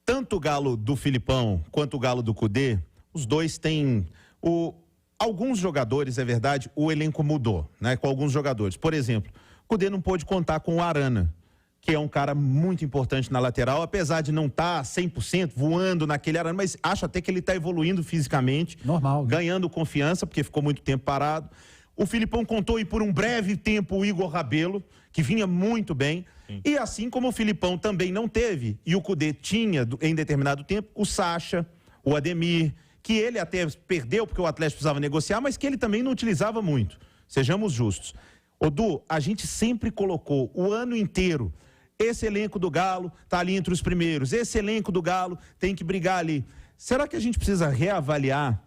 tanto o Galo do Filipão quanto o Galo do Cudê, os dois têm alguns jogadores, é verdade, o elenco mudou, né? Com alguns jogadores. Por exemplo, o Cudê não pôde contar com o Arana, que é um cara muito importante na lateral, apesar de não estar 100% voando naquele Arana, mas acho até que ele está evoluindo fisicamente. Normal, né? Ganhando confiança, porque ficou muito tempo parado. O Filipão contou e por um breve tempo o Igor Rabelo, que vinha muito bem. Sim. E assim como o Filipão também não teve, e o Cudê tinha em determinado tempo, o Sacha, o Ademir, que ele até perdeu porque o Atlético precisava negociar, mas que ele também não utilizava muito. Sejamos justos. Odu, a gente sempre colocou o ano inteiro, esse elenco do Galo está ali entre os primeiros, esse elenco do Galo tem que brigar ali. Será que a gente precisa reavaliar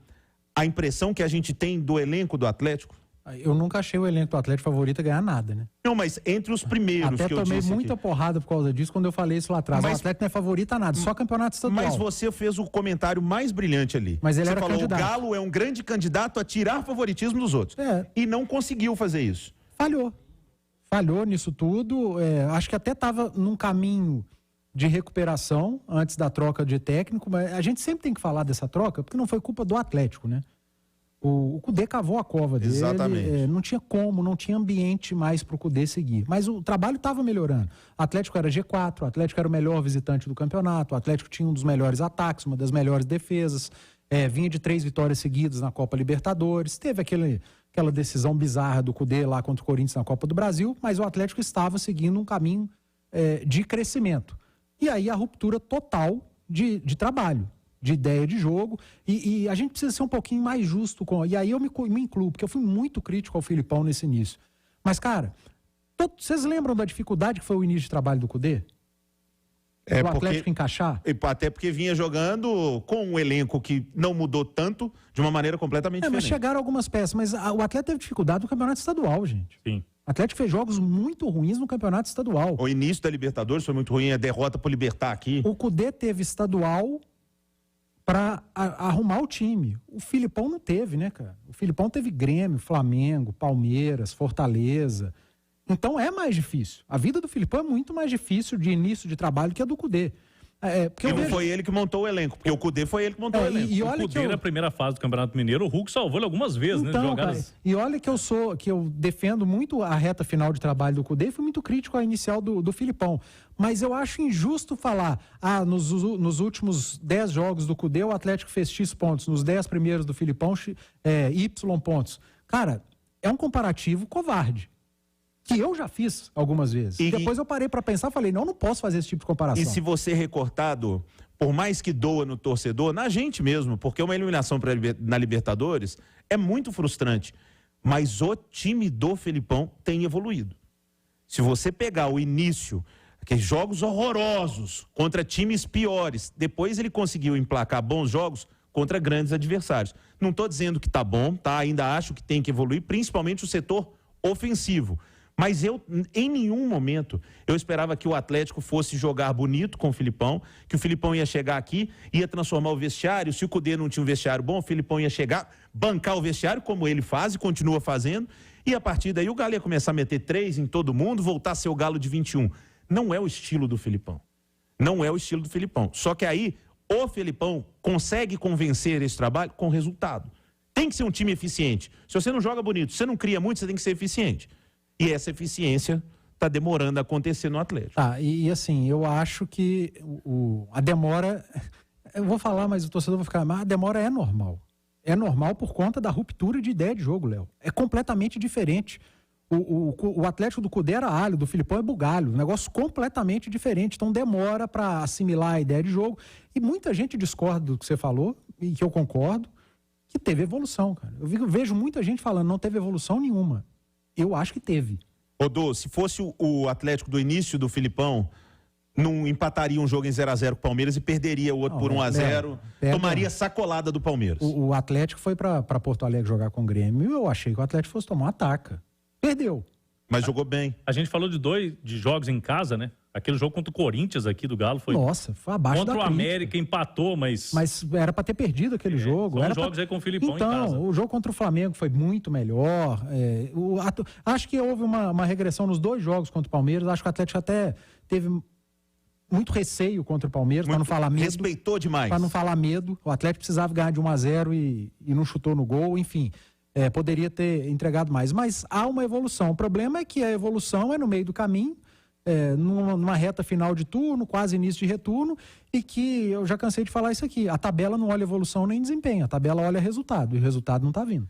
a impressão que a gente tem do elenco do Atlético? Eu nunca achei o elenco do Atlético favorito a ganhar nada, né? Não, mas entre os primeiros até que eu tomei disse muita aqui. Porrada por causa disso quando eu falei isso lá atrás. O Atlético não é favorito a nada, só campeonato estadual. Mas você fez o comentário mais brilhante ali. Mas ele você era falou, candidato. O Galo é um grande candidato a tirar favoritismo dos outros. E não conseguiu fazer isso. Falhou nisso tudo. Acho que até estava num caminho de recuperação antes da troca de técnico, mas a gente sempre tem que falar dessa troca, porque não foi culpa do Atlético, né? O Cudê cavou a cova dele. Exatamente. Não tinha como, não tinha ambiente mais para o Cudê seguir. Mas o trabalho estava melhorando. O Atlético era G4, o Atlético era o melhor visitante do campeonato, o Atlético tinha um dos melhores ataques, uma das melhores defesas, vinha de 3 vitórias seguidas na Copa Libertadores, teve aquela decisão bizarra do Cudê lá contra o Corinthians na Copa do Brasil, mas o Atlético estava seguindo um caminho de crescimento. E aí a ruptura total de trabalho, de ideia de jogo, e a gente precisa ser um pouquinho mais justo com... E aí eu me incluo, porque eu fui muito crítico ao Filipão nesse início. Mas, cara, vocês lembram da dificuldade que foi o início de trabalho do Cudê? O Atlético encaixar? Até porque vinha jogando com um elenco que não mudou tanto, de uma maneira completamente diferente. Mas chegaram algumas peças, mas o Atlético teve dificuldade no campeonato estadual, gente. Sim. O Atlético fez jogos muito ruins no campeonato estadual. O início da Libertadores foi muito ruim, a derrota pro Libertad aqui. O Cudê teve estadual para arrumar o time. O Filipão não teve, né, cara? O Filipão teve Grêmio, Flamengo, Palmeiras, Fortaleza. Então é mais difícil. A vida do Filipão é muito mais difícil de início de trabalho que a do Cudê. Porque não foi ele que montou o elenco, porque o Cudê foi ele que montou o elenco. E olha o Cudê na primeira fase do Campeonato Mineiro, o Hulk salvou ele algumas vezes, então, né? Jogadas... E olha que eu defendo muito a reta final de trabalho do Cudê e fui muito crítico à inicial do Filipão. Mas eu acho injusto falar, nos últimos 10 jogos do Cudê, o Atlético fez X pontos, nos 10 primeiros do Filipão, Y pontos. Cara, é um comparativo covarde. Que eu já fiz algumas vezes. E depois eu parei para pensar e falei, não posso fazer esse tipo de comparação. E se você recortado, por mais que doa no torcedor, na gente mesmo, porque uma eliminação na Libertadores é muito frustrante. Mas o time do Filipão tem evoluído. Se você pegar o início, aqueles jogos horrorosos contra times piores, depois ele conseguiu emplacar bons jogos contra grandes adversários. Não estou dizendo que tá bom, tá? Ainda acho que tem que evoluir, principalmente o setor ofensivo. Mas em nenhum momento, eu esperava que o Atlético fosse jogar bonito com o Filipão, que o Filipão ia chegar aqui, ia transformar o vestiário, se o Cudê não tinha um vestiário bom, o Filipão ia chegar, bancar o vestiário, como ele faz e continua fazendo, e a partir daí o Galo ia começar a meter 3 em todo mundo, voltar a ser o Galo de 21. Não é o estilo do Filipão. Não é o estilo do Filipão. Só que aí, o Filipão consegue convencer esse trabalho com resultado. Tem que ser um time eficiente. Se você não joga bonito, se você não cria muito, você tem que ser eficiente. E essa eficiência está demorando a acontecer no Atlético. E assim, eu acho que a demora... Eu vou falar, mas o torcedor vai ficar... Mas a demora é normal. É normal por conta da ruptura de ideia de jogo, Léo. É completamente diferente. O Atlético do Cudê era alho, do Filipão é bugalho. Um negócio completamente diferente. Então demora para assimilar a ideia de jogo. E muita gente discorda do que você falou, e que eu concordo, que teve evolução, cara. Eu vejo muita gente falando, não teve evolução nenhuma. Eu acho que teve. Odô, se fosse o Atlético do início do Filipão, não empataria um jogo em 0-0 com o Palmeiras e perderia o outro por 1-0, tomaria sacolada do Palmeiras. O Atlético foi para Porto Alegre jogar com o Grêmio e eu achei que o Atlético fosse tomar uma ataca. Perdeu. Mas jogou bem. A gente falou de jogos em casa, né? Aquele jogo contra o Corinthians aqui do Galo foi... Nossa, foi abaixo da crítica. Contra o América, empatou, mas... Mas era para ter perdido aquele jogo. São jogos aí com o Filipão em casa. Então, o jogo contra o Flamengo foi muito melhor. Acho que houve uma regressão nos 2 jogos contra o Palmeiras. Acho que o Atlético até teve muito receio contra o Palmeiras, para não falar medo. Respeitou demais. Para não falar medo. O Atlético precisava ganhar de 1-0 e não chutou no gol, enfim. Poderia ter entregado mais. Mas há uma evolução. O problema é que a evolução é no meio do caminho, numa reta final de turno, quase início de retorno, e que eu já cansei de falar isso aqui. A tabela não olha evolução nem desempenho, a tabela olha resultado, e o resultado não está vindo.